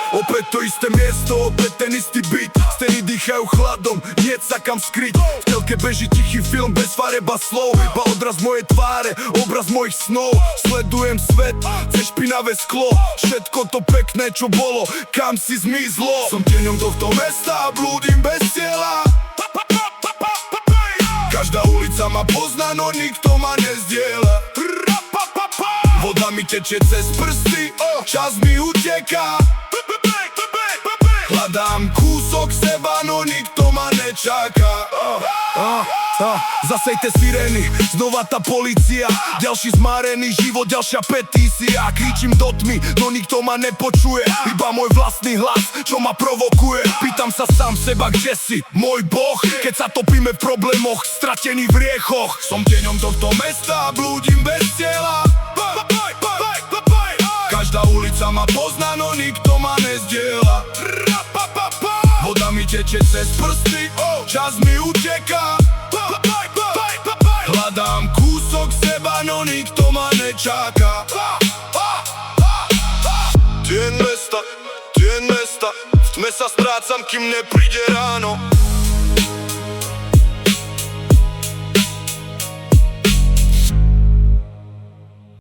Opäť to isté miesto, opäť ten istý beat. Steny dýchajú chladom, niet sa kam skryť. V telke beží tichý film bez fareba slov. Iba odraz mojej tváre, obraz mojich snov. Sledujem svet, cez špinavé sklo. Všetko to pekné, čo bolo, kam si zmizlo. Som tieňom tohto mesta a blúdim bez cieľa. Každá ulica ma pozná, no nikto ma nezdieľa. Voda mi tečie cez prsty, čas mi uteká. Hľadám kúsok seba, no nikto ma nečaká. Zasejte sirény, znova tá polícia. Ďalší zmárený život, ďalšia petícia. Kričím do tmy, no nikto ma nepočuje. Iba môj vlastný hlas, čo ma provokuje. Pýtam sa sám seba, kde si, môj boh? Keď sa topíme v problémoch, stratený v riechoch. Som tieňom tohto mesta a blúdim bez cieľa. Každá ulica ma pozná, no nikto ma nezdieľa. Voda mi tečie cez prsty, čas mi uteká. Hľadám kúsok seba, no nikto ma nečaká. Tieň mesta, v tme sa strácam, kým nepríde ráno.